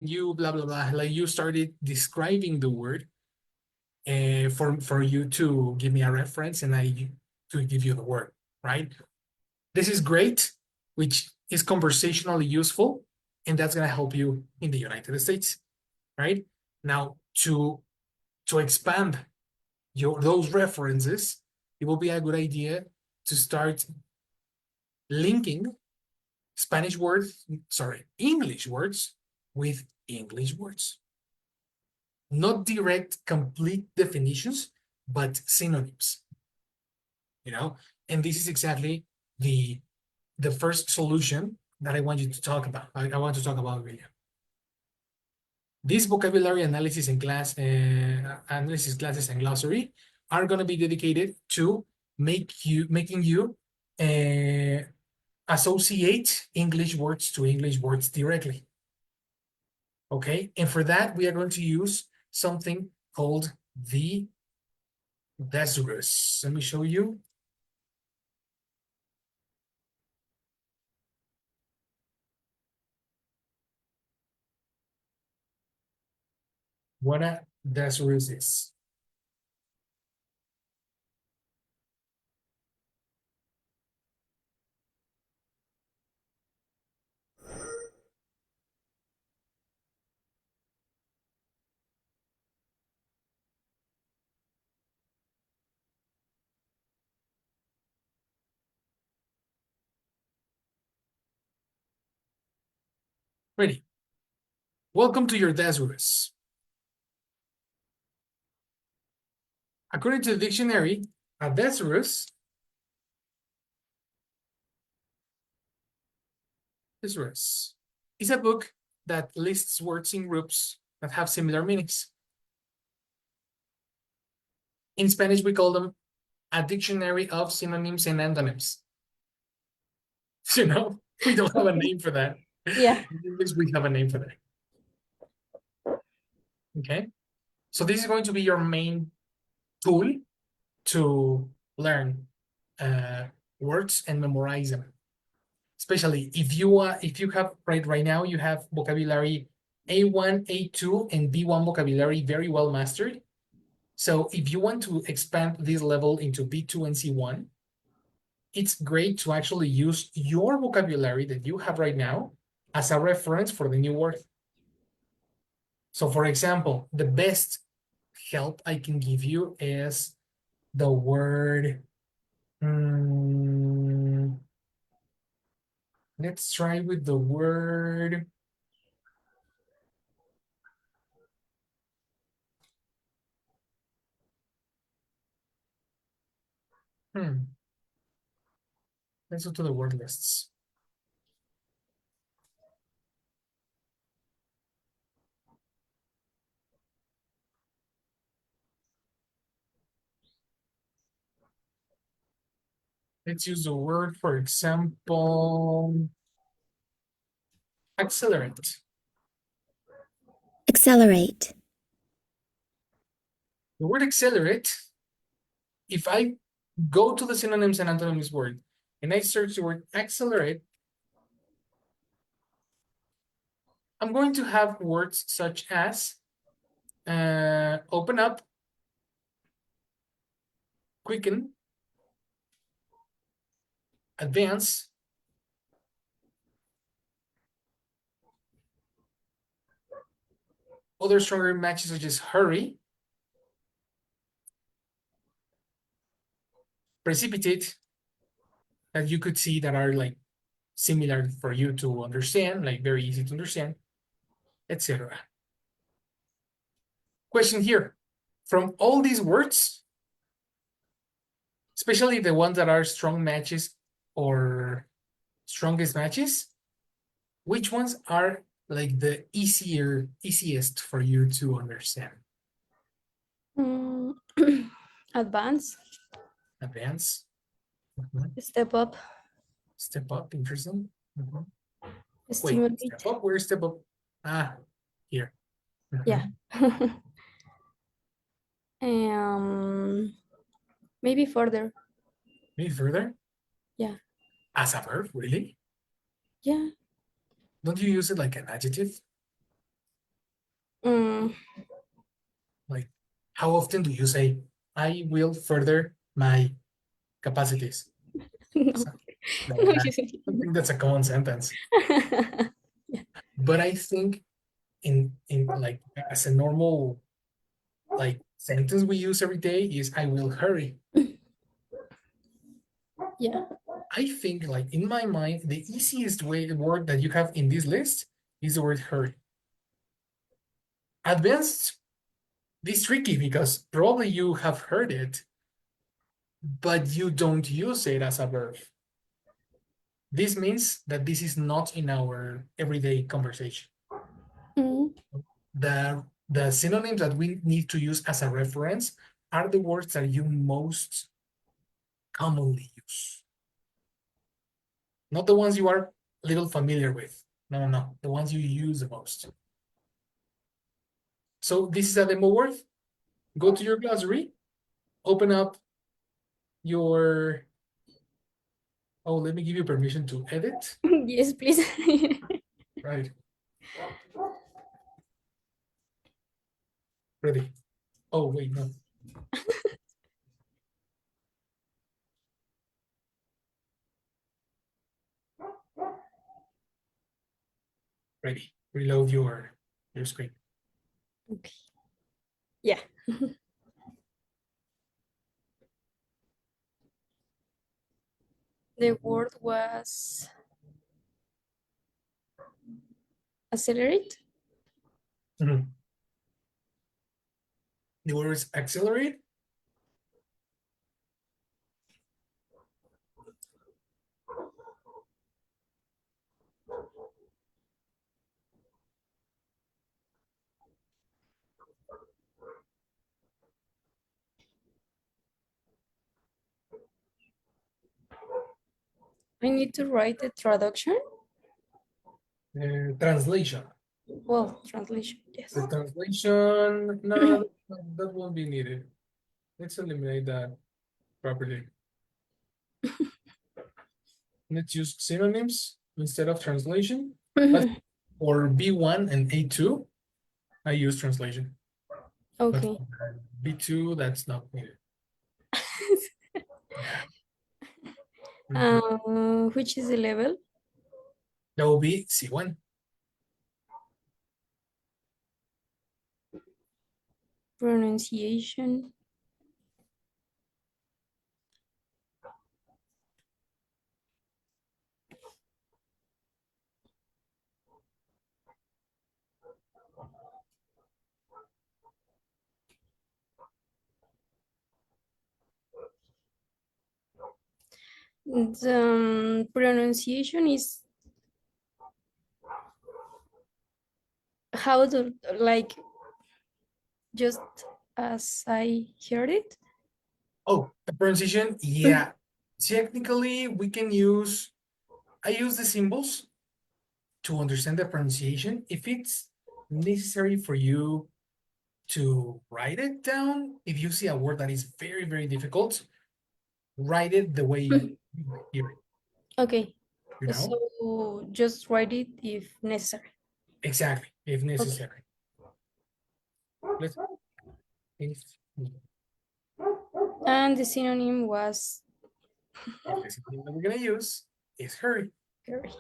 you blah blah blah, like you started describing the word for you to give me a reference and I to give you the word, right? This is great, which is conversationally useful, and that's gonna help you in the United States, right? Now to expand your those references, it will be a good idea to start linking Spanish words, sorry, English words with English words. Not direct, complete definitions, but synonyms. You know, and this is exactly the the first solution that I want you to talk about. I want to talk about, William. These vocabulary analysis and analysis classes and glossary are going to be dedicated to making you uh, associate English words to English words directly. Okay, and for that we are going to use something called the thesaurus. Let me show you. What a thesaurus is. Ready. Welcome to your thesaurus. According to the dictionary, a thesaurus is a book that lists words in groups that have similar meanings. In Spanish, we call them a dictionary of synonyms and antonyms. You know, we don't have a name for that. Yeah. In English, we have a name for that. Okay. So this is going to be your main tool to learn words and memorize them. Especially if you have right now you have vocabulary A1, A2, and B1 vocabulary very well mastered. So if you want to expand this level into B2 and C1, it's great to actually use your vocabulary that you have right now as a reference for the new word. So for example, the best help I can give you is the word, let's try with the word, let's go to the word lists. Let's use the word, for example, accelerate. Accelerate. The word accelerate, if I go to the synonyms and antonyms word and I search the word accelerate, I'm going to have words such as open up, quicken, advance, other stronger matches such as hurry, precipitate, that you could see that are like similar for you to understand, like very easy to understand, etc. Question here. From all these words, especially the ones that are strong matches or strongest matches, which ones are like the easiest for you to understand? Advance. Advance. Step up. Step up, interesting. Wait, Stimulate. step up, where's step up? Here. Yeah. Maybe further. Maybe further? Yeah. As a verb, really? Yeah. Don't you use it like an adjective? Like, how often do you say, I will further my capacities? no, So, no, I don't think that's a common sentence. But I think in like as a normal like sentence we use every day is I will hurry. yeah. I think like in my mind, the easiest way word that you have in this list is the word hurry. Advanced, this is tricky because probably you have heard it, but you don't use it as a verb. This means that this is not in our everyday conversation. Mm, The synonyms that we need to use as a reference are the words that you most commonly use. Not the ones you are a little familiar with. No, no, no. The ones you use the most. So this is a demo word. Go to your glossary, open up your, oh, let me give you permission to edit. yes, please. Right, ready. Oh, wait, no. Ready. Reload your screen. Okay. Yeah. The word was accelerate. Mhm. The word is accelerate. I need to write the traduction. Translation. Well, translation, yes. The translation, no, that won't be needed. Let's eliminate that properly. Let's use synonyms instead of translation. But for B1 and A2, I use translation. But Okay. for B2, that's not needed. Yeah. Mhm. Which is the level? That will be C1. Pronunciation. The pronunciation is how to like just as I heard it. Oh, the pronunciation, yeah. Technically, we can use, I use the symbols to understand the pronunciation. If it's necessary for you to write it down, if you see a word that is very, very difficult, write it the way you hear it, Okay. you know? So just write it if necessary. Exactly, if Okay. necessary. Let's, if, And the synonym was and the synonym that we're gonna use is hurry, hurry.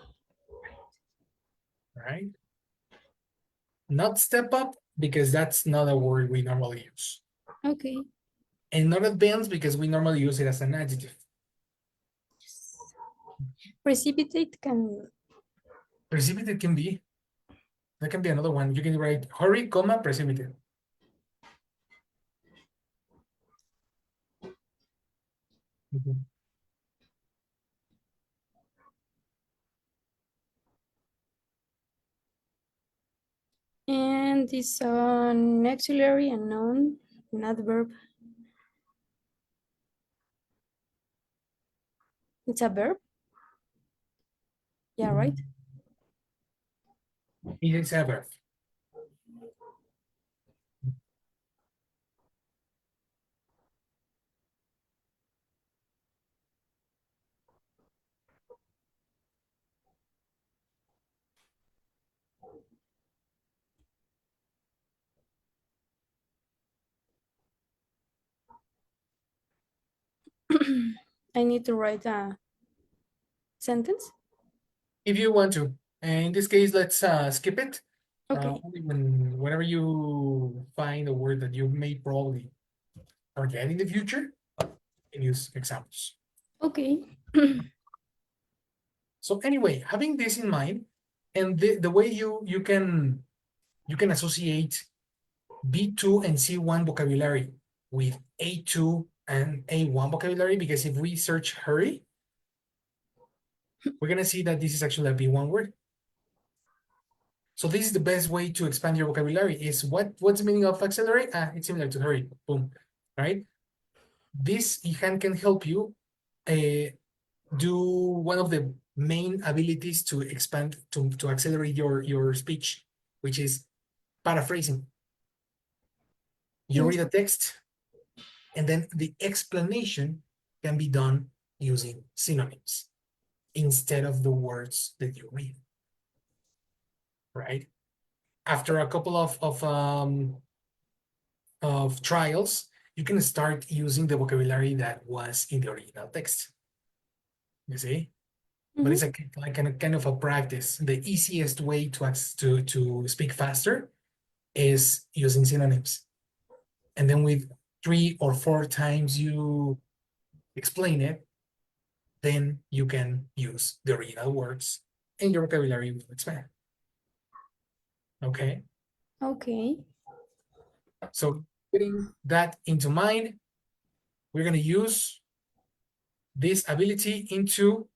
right? Not step up, because that's not a word we normally use. Okay. And not advance, because we normally use it as an adjective. Precipitate can. Precipitate can be, that can be another one. You can write hurry, comma, precipitate. Mhm. And it's an auxiliary and noun, an adverb. It's a verb. Yeah, right? It is a verb. I need to write a sentence. If you want to. And in this case, let's skip it. Okay. Only whenever you find a word that you may probably forget in the future, you can use examples. Okay. So anyway, having this in mind, and the way you can associate B2 and C1 vocabulary with A2 and A1 vocabulary, because if we search hurry, we're gonna see that this is actually a B1 word. So this is the best way to expand your vocabulary. Is what's the meaning of accelerate? It's similar to hurry. Boom, right? This can help you do one of the main abilities to expand to accelerate your speech, which is paraphrasing. You Yes. read a text, and then the explanation can be done using synonyms instead of the words that you read, right? After a couple of trials, you can start using the vocabulary that was in the original text. You see, but Mhm. it's like kind of a practice. The easiest way to speak faster is using synonyms, and then with 3 or 4 times you explain it, then you can use the original words and your vocabulary will expand. Okay, Okay. so putting that into mind, we're going to use this ability into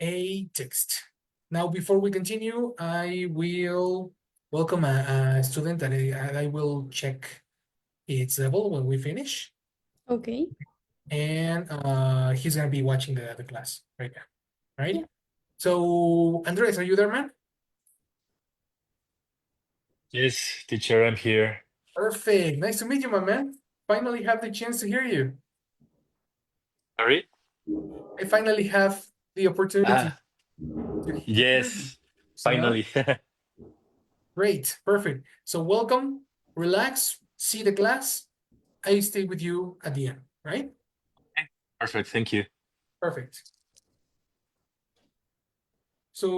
a text. Now, before we continue, I will welcome a student that I will check its level when we finish. Okay. And he's going to be watching the class right now, right? Yeah. So, Andres, are you there, man? Yes, teacher, I'm here. Perfect. Nice to meet you, my man. Finally have the chance to hear you. Sorry? I finally have the opportunity Ah, to hear you. yes, You know, finally. great, perfect. So welcome, relax, see the class. I stay with you at the end, right? Perfect, thank you. Perfect. So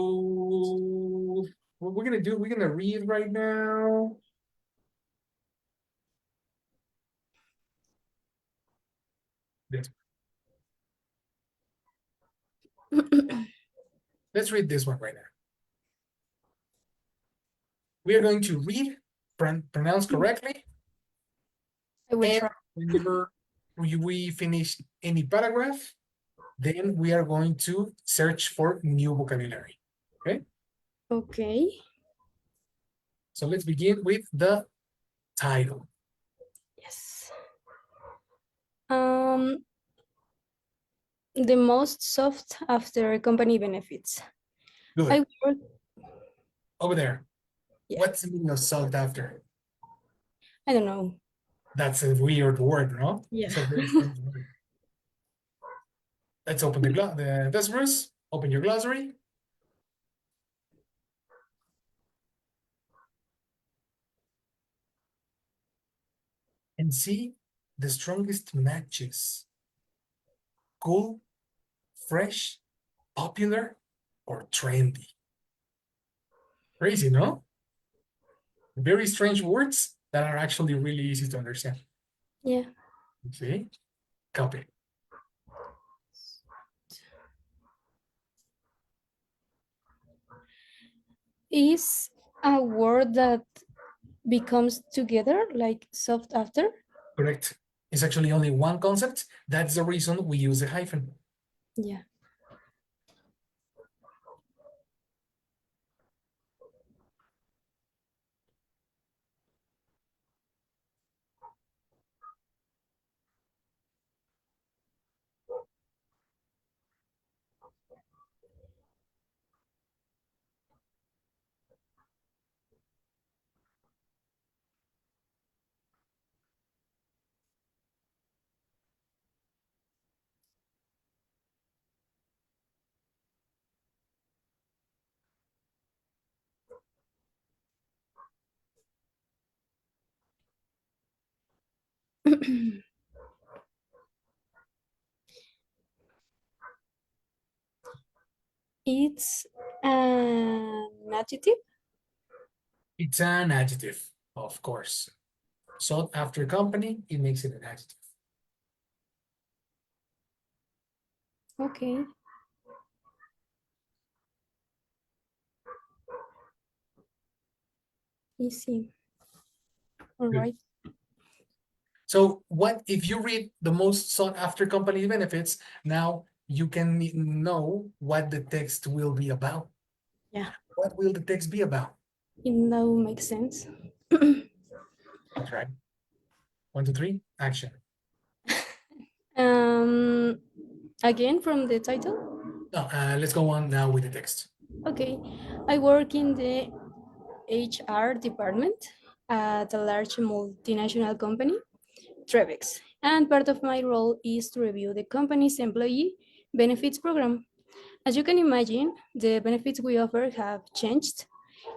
what we're gonna do, we're gonna read right now. This. Let's read this one right now. We are going to read, pronounce correctly, I will and try. whenever we finish any paragraph, then we are going to search for new vocabulary. Okay, Okay. so let's begin with the title. Yes. Um, the most soft after company benefits. I Good. work. Over there. Yeah. What's the meaning of sought after? I don't know. That's a weird word, no? Yeah. It's a very strange word. Let's open the thesaurus. Open your glossary and see the strongest matches. Cool, fresh, popular, or trendy. Crazy, no? Very strange words that are actually really easy to understand. Yeah. See? Copy. Is a word that becomes together like soft after. Correct. It's actually only one concept. That's the reason we use a hyphen. Yeah. It's an adjective. It's an adjective, of course. Sought after company, it makes it an adjective. Okay. Easy. All Good. right. So what if you read the most sought after company benefits, now you can know what the text will be about. Yeah. What will the text be about? It now makes sense. That's right. 1, 2, 3, action. um, Again from the title. No, let's go on now with the text. Okay. I work in the HR department at a large multinational company, Trevex, and part of my role is to review the company's employee benefits program. As you can imagine, the benefits we offer have changed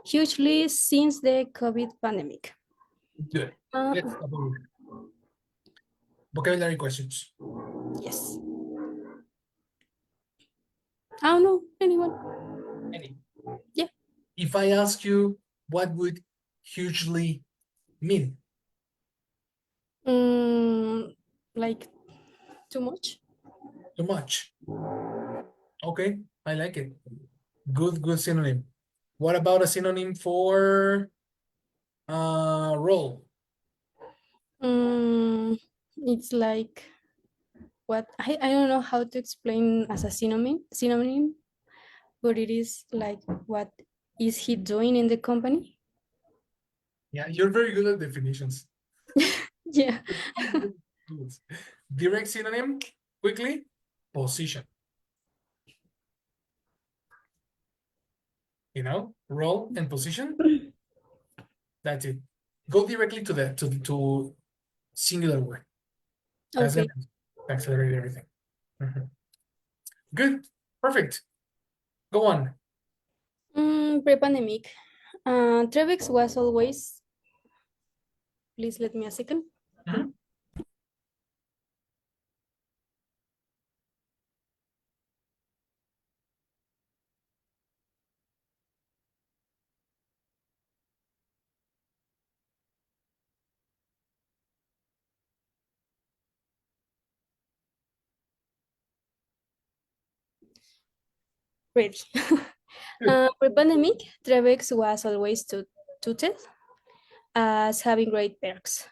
hugely since the COVID pandemic. Good. Uh, Let's stop over there. Vocabulary questions. yes. I don't know, anyone? Any. Yeah. If I ask you, what would hugely mean? Like too much? Too much. Okay, I like it. Good synonym. What about a synonym for role? It's like what I don't know how to explain as a synonym, but it is like what is he doing in the company? Yeah, you're very good at definitions. Yeah. Direct synonym, quickly, position. Role and position. That's it. Go directly to to singular word. That's Okay. gonna accelerate everything. Mhm. Good, perfect. Go on. Pre-pandemic, Trevex was always. Please let me a second. Mhm. Ready. Good. Pre-pandemic, Trevex was always touted as having great perks.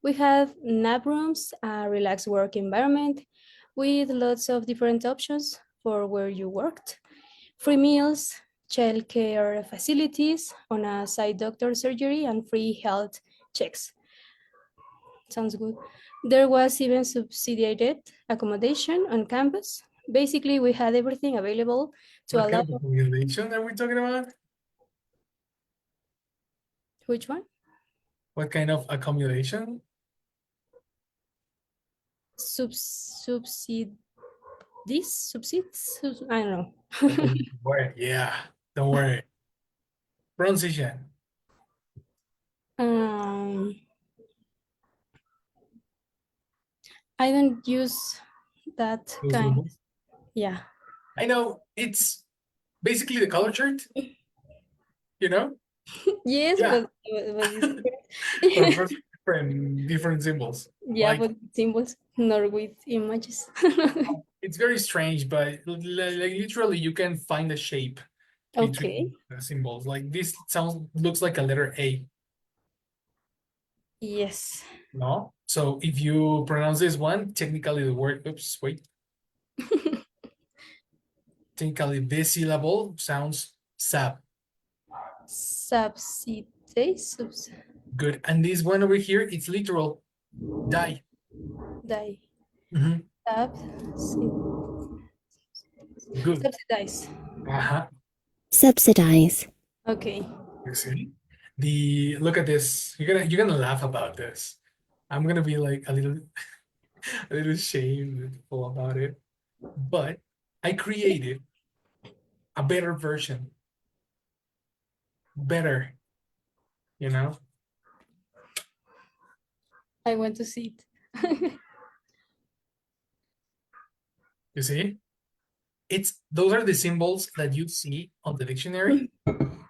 We had nap rooms, a relaxed work environment with lots of different options for where you worked, free meals, childcare facilities, on a side doctor surgery, and free health checks. Sounds good. There was even subsidized accommodation on campus. Basically, we had everything available to What kind allow. of accommodation are we talking about? Which one? What kind of accommodation? Subside. This subsides? I don't know. Yeah, don't worry. Pronunciation. um, I don't use that Those kind. symbols. Yeah. I know it's basically the color chart, you know? Yes, Yeah, but it's but different. for different symbols. Yeah, Like but symbols, not with images. it's very strange, but like literally you can find a shape Okay. between the symbols. Like this looks like a letter A, Yes. no? So if you pronounce this one, technically the word, oops, wait, technically this syllable sounds sab. Subsidies. Good. And this one over here, it's literal, die. Die. Mhm. Good. Subsidize. Uh-huh. Subsidize. Okay. You see? Look at this. You're gonna laugh about this. I'm gonna be like a little a little shameful about it. But I created a better version. Better, you know? I want to see it. You see? Those are the symbols that you see on the dictionary,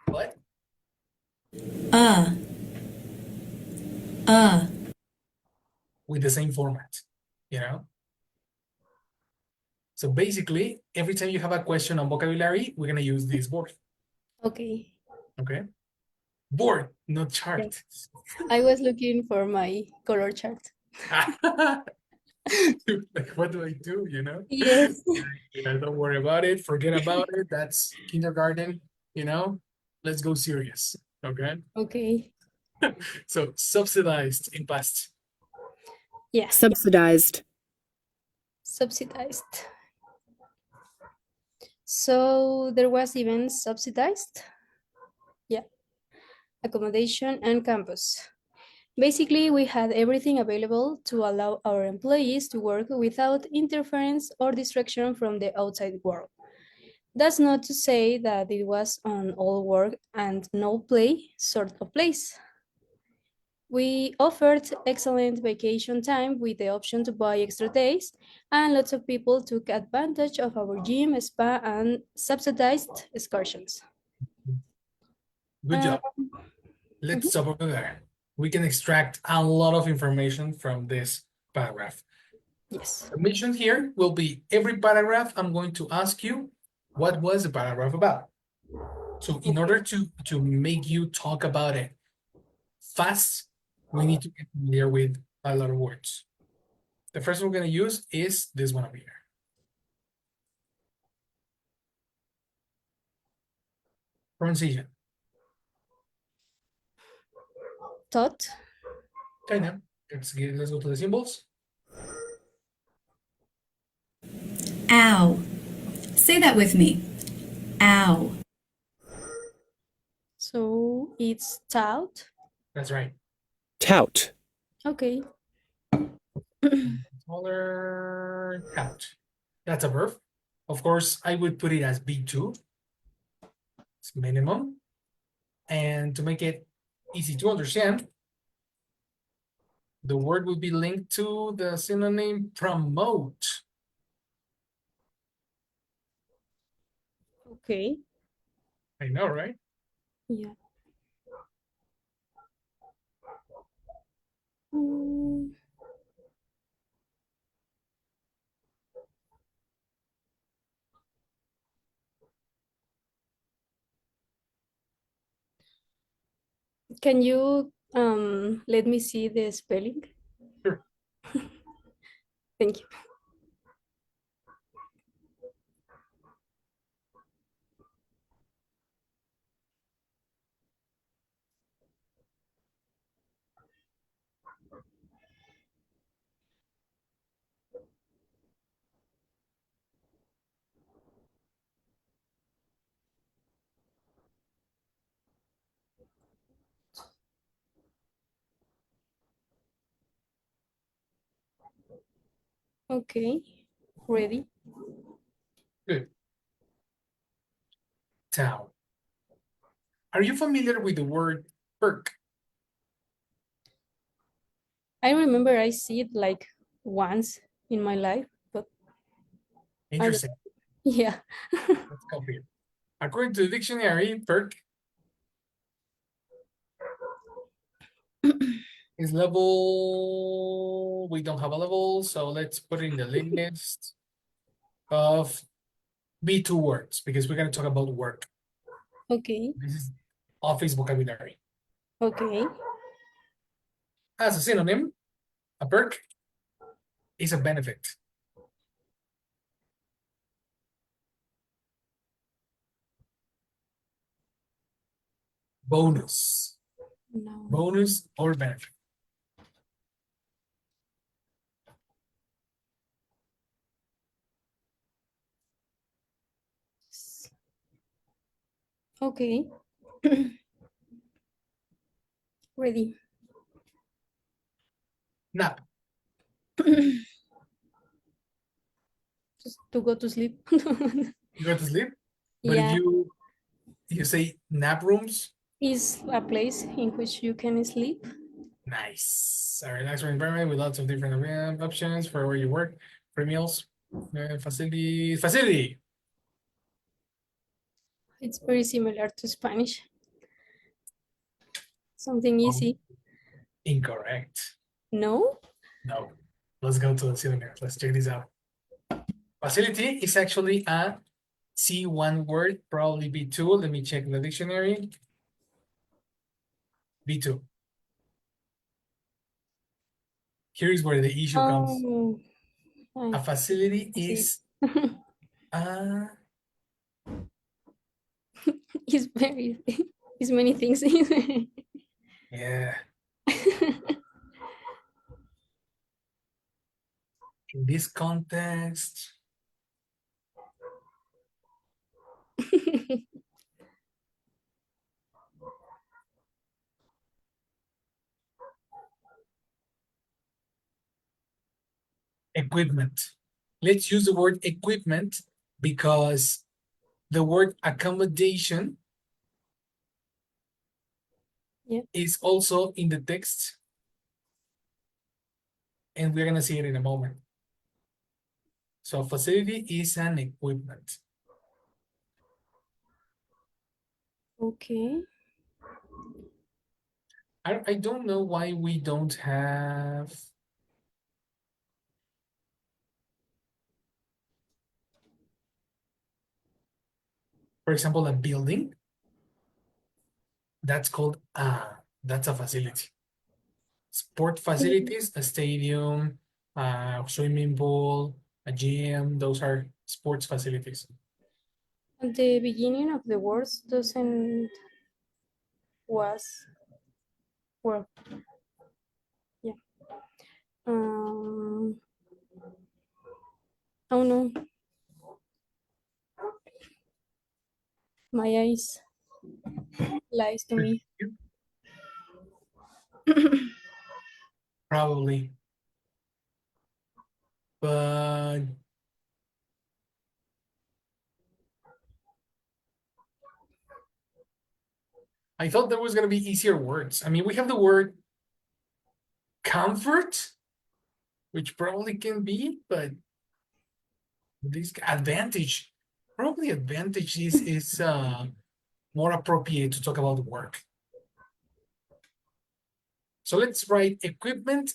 but Uh, uh, with the same format, you know? So basically, every time you have a question on vocabulary, we're gonna use this board, Okay. okay? Board, not Yeah. chart. I was looking for my color chart. Like, what do I do, you know? Yes. Yeah, don't worry about it, forget about it. That's kindergarten, you know? Let's go serious, okay? Okay. So subsidized in past. Yeah. Subsidized. Subsidized. So there was even subsidized. Yeah. Accommodation and campus. Basically, we had everything available to allow our employees to work without interference or distraction from the outside world. That's not to say that it was an all work and no play sort of place. We offered excellent vacation time with the option to buy extra days, and lots of people took advantage of our gym, spa, and subsidized excursions. Good Uh, job. Let's stop over there. We can extract a lot of information from this paragraph. yes. The mission here will be every paragraph I'm going to ask you what was the paragraph about. So in order to make you talk about it fast, we need to get familiar with a lot of words. The first one we're going to use is this one over here. Pronunciation. Thought. Okay, now let's go to the symbols. ow. Say that with me. Ow. So it's tout. That's right. Tout. Okay. Smaller count. That's a verb. Of course, I would put it as B2. It's minimum. And to make it easy to understand, the word would be linked to the synonym promote. Okay. I know, right? Yeah. Mm, Can you let me see the spelling? Sure. Thank you. Okay. Ready? Good. Town. Are you familiar with the word perk? I remember I see it like once in my life, but Interesting. yeah. Let's go here. According to the dictionary, perk is level. We don't have a level, so let's put it in the list of B2 words because we're going to talk about work. Okay. This is office vocabulary. Okay. As a synonym, a perk is a benefit. Bonus. No. Bonus or benefit. Okay. Ready. Nap. Just to go to sleep. You go to sleep. But Yeah. if you say nap rooms, Is a place in which you can sleep. Nice. A relaxed environment with lots of different options for where you work, free meals, facility. It's very similar to Spanish. Something Oh. easy. Incorrect. No? No. Let's go to the synonym. Let's check this out. Facility is actually a C1 word, probably B2. Let me check the dictionary. B2. Here's where the issue comes. Oh, A I facility see. is a It's very, it's many things. yeah. In this context, equipment. Let's use the word equipment because the word accommodation Yeah. is also in the text. And we're going to see it in a moment. So facility is an equipment. Okay. I don't know why we don't have. For example, a building. That's called that's a facility. Sport facilities, a stadium, a swimming pool, a gym, those are sports facilities. At the beginning of the words doesn't was well. Yeah. Oh no. My eyes lies to me. Probably. But I thought there was going to be easier words. I mean, we have the word comfort, which probably can be, but this advantage, probably advantage is more appropriate to talk about work. So let's write equipment,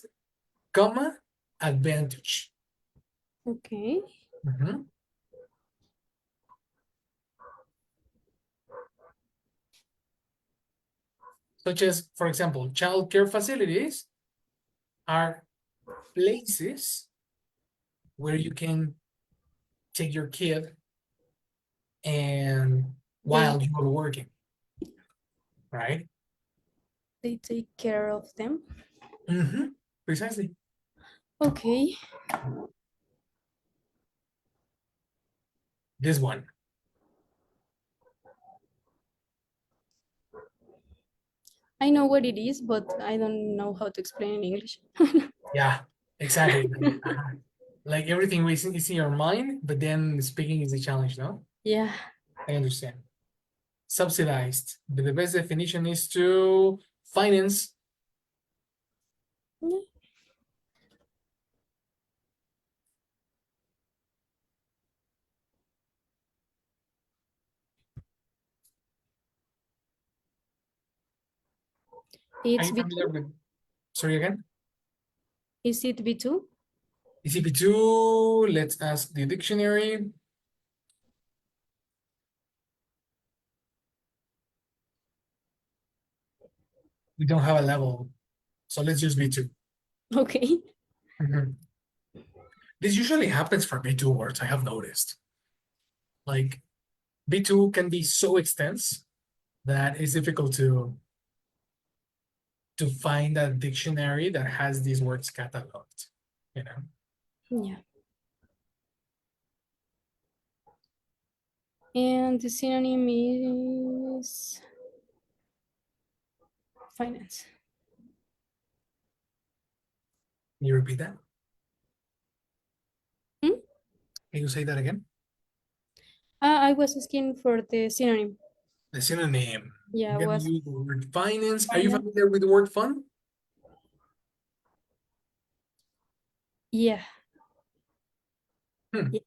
comma, advantage. Okay. Mhm. Such as, for example, childcare facilities are places where you can take your kid and while you are working, right? They take care of them. Precisely. Okay. This one. I know what it is, but I don't know how to explain in English. Yeah, exactly. Like everything is in your mind, but then speaking is a challenge, no? Yeah. I understand. Subsidized. But the best definition is to finance. Yeah. Are It's you familiar B2. with, sorry again? Is it B2? Is it B2? Let's ask the dictionary. We don't have a level, so let's use B2. Okay. This usually happens for B2 words, I have noticed. Like B2 can be so extensive that it's difficult to find a dictionary that has these words cataloged, you know? Yeah. And the synonym is finance. Can you repeat that? Hmm? Can you say that again? I was asking for the synonym. The synonym. Yeah, We're gonna was use the word finance. Are you finance. familiar with the word fun? Yeah. Hmm. Yes.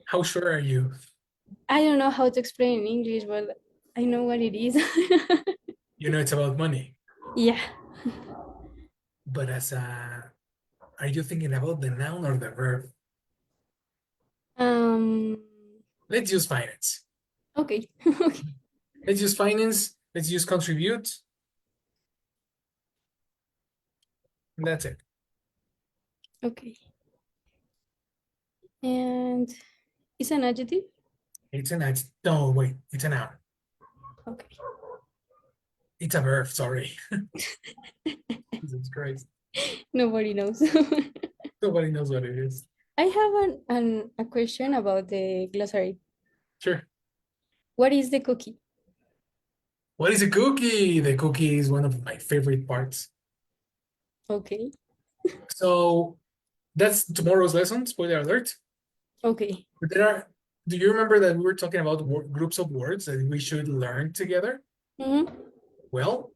How sure are you? I don't know how to explain in English, but I know what it is. You know it's about money, Yeah. but are you thinking about the noun or the verb? Um. Let's use finance. Okay. Okay. Let's use finance. Let's use contribute. And that's it. Okay. And it's an adjective. It's an adjective. No, wait. It's a noun. Okay. It's a verb. Sorry. Jesus Christ. Nobody knows. Nobody knows what it is. I have a question about the glossary. Sure. What is the cookie? What is a cookie? The cookie is one of my favorite parts. Okay. So that's tomorrow's lesson. Spoiler alert. Okay. But do you remember that we were talking about groups of words that we should learn together? Mm-hmm. Well,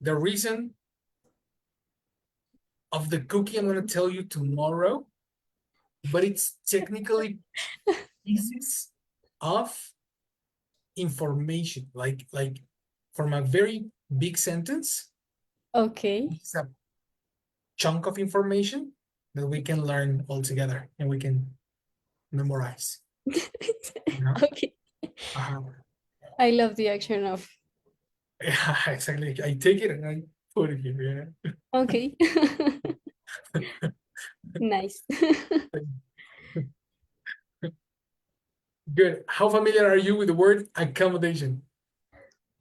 the reason of the cookie I'm going to tell you tomorrow, but it's technically pieces of information, like from a very big sentence, Okay. it's a chunk of information that we can learn all together and we can memorize. You know? Okay. Uh-huh. I love the action of. Yeah, exactly. I take it and I put it here. Okay. Nice. Yeah. Good. How familiar are you with the word accommodation?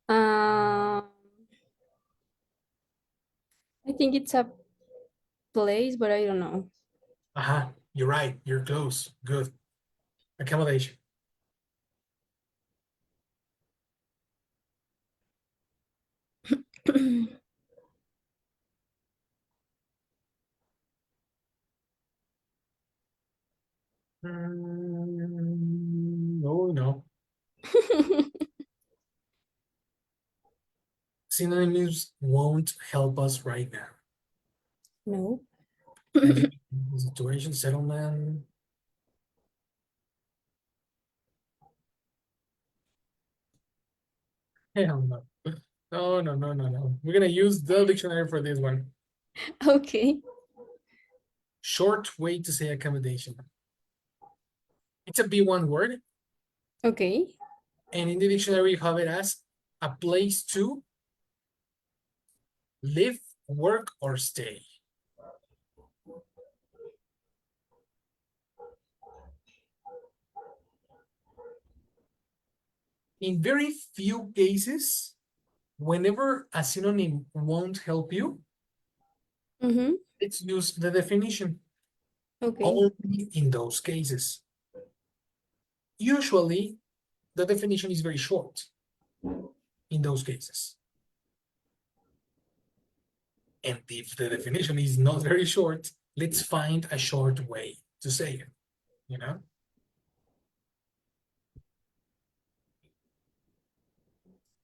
Um, I think it's a place, but I don't know. Uh-huh. You're right. You're close. Good. Accommodation. No, no. Synonyms won't help us right now. No. I think situation, settlement. Hell no. No, no, no, no, no. We're gonna use the dictionary for this one. Okay. Short way to say accommodation. It's a B1 word, Okay. and in the dictionary you have it as a place to live, work, or stay. In very few cases, whenever a synonym won't help you, Mm-hmm. let's use the definition. Okay. Only in those cases. Usually, the definition is very short in those cases. And if the definition is not very short, let's find a short way to say it, you know?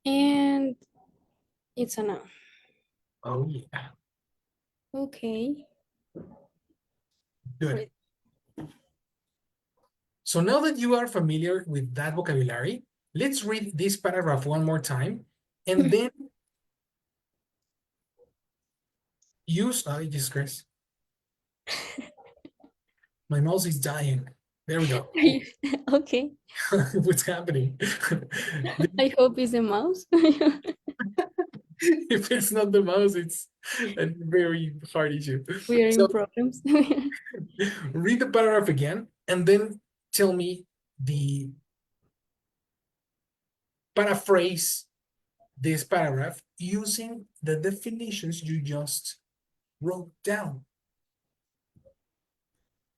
And it's a noun. Oh, yeah. Okay. Good. Great. So now that you are familiar with that vocabulary, let's read this paragraph one more time and then use, oh, Jesus Christ. My mouse is dying. There we go. Okay. What's happening? I hope it's a mouse. If it's not the mouse, it's a very hard issue. We are So in problems. read the paragraph again and then tell me the paraphrase this paragraph using the definitions you just wrote down.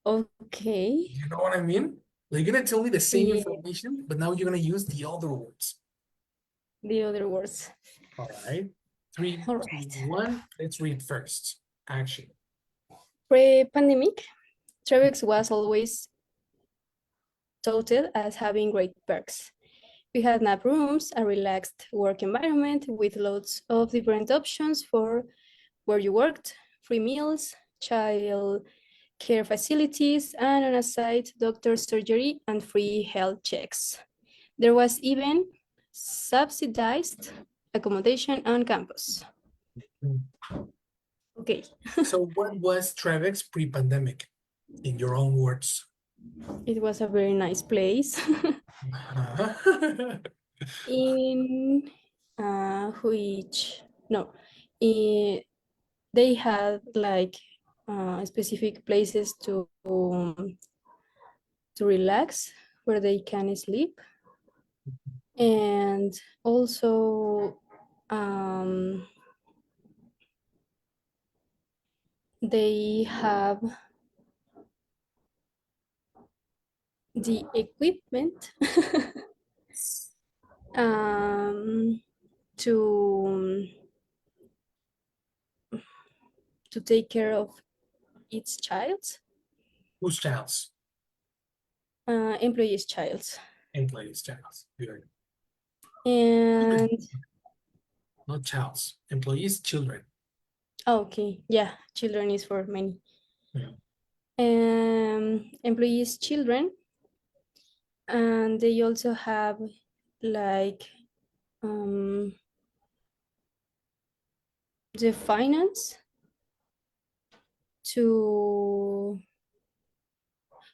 Okay. You know what I mean? Like, you're gonna tell me the same Yeah. information, but now you're gonna use the other words. The other words. All right. 3, All 2, right. 1. Let's read first. Action. Pre-pandemic, Trevex was always touted as having great perks. We had nap rooms, a relaxed work environment with lots of different options for where you worked, free meals, child care facilities, and on a side, doctor surgery and free health checks. There was even subsidized accommodation on campus. Okay. So what was Travex pre-pandemic, in your own words? It was a very nice place in which, no, they had like specific places to relax where they can sleep, and also they have the equipment to take care of its child, Whose childs? employees' child, Employees' childs. Good. and Not childs. Employees' children. okay, yeah, children is for many. Yeah. Employees' children, and they also have like the finance to,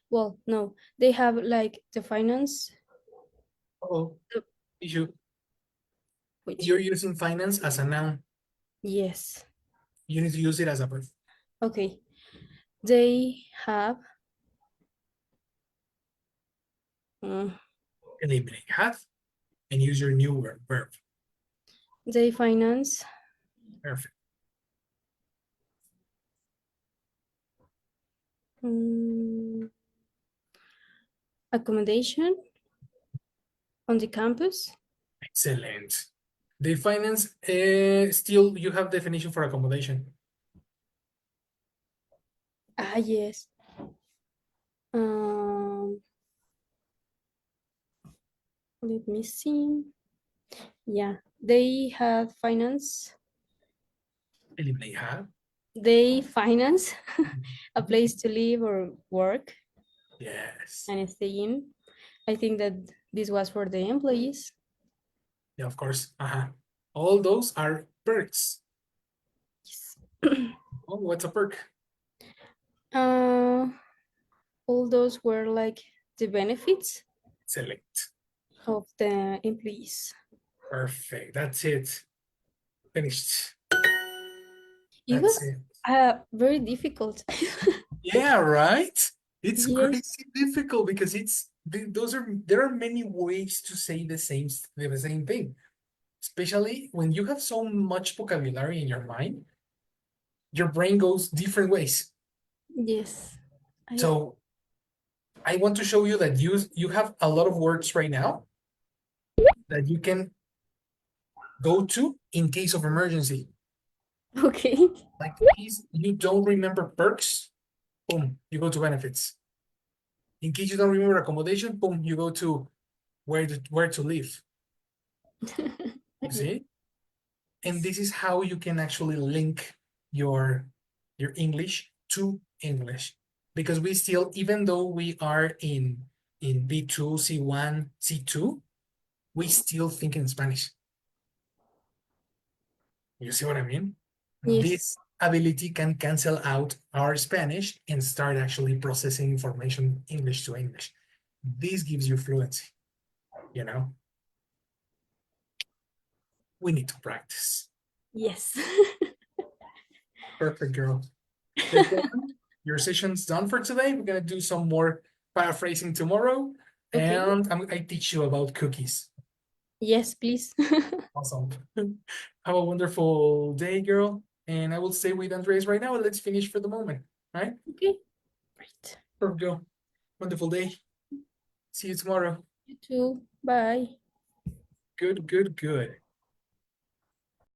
well, no, they have like the finance, Oh, you, which, you're using finance as a noun. yes, You need to use it as a verb. okay, they have Eliminate have and use your new verb. they finance Perfect. accommodation on the campus. Excellent. They finance, still you have definition for accommodation. Ah, yes. Let me see. Yeah, they have finance. Eliminate have. They finance a place to live or work Yes. and stay in. I think that this was for the employees. Yeah, of course. All those are perks. Yes. Oh, what's a perk? All those were like the benefits Select. of the employees. Perfect. That's it. Finished. It That's was it. very difficult. Yeah, right? It's Yes. crazy difficult because there are many ways to say the same thing. Especially when you have so much vocabulary in your mind, your brain goes different ways. Yes. So I want to show you that you have a lot of words right now that you can go to in case of emergency. Okay. Like in case you don't remember perks, boom, you go to benefits. In case you don't remember accommodation, boom, you go to where to live. You see? And this is how you can actually link your English to English. Because we still, even though we are in B2, C1, C2, we still think in Spanish. You see what I mean? Yes. This ability can cancel out our Spanish and start actually processing information English to English. This gives you fluency, you know? We need to practice. Yes. Perfect, girl. Your session's done for today. We're gonna do some more paraphrasing tomorrow, Okay. and I teach you about cookies. Yes, please. Awesome. Have a wonderful day, girl. And I will stay with Andres right now. Let's finish for the moment. Right? Okay. Right. Perfect, girl. Wonderful day. See you tomorrow. You too. Bye. Good, good, good.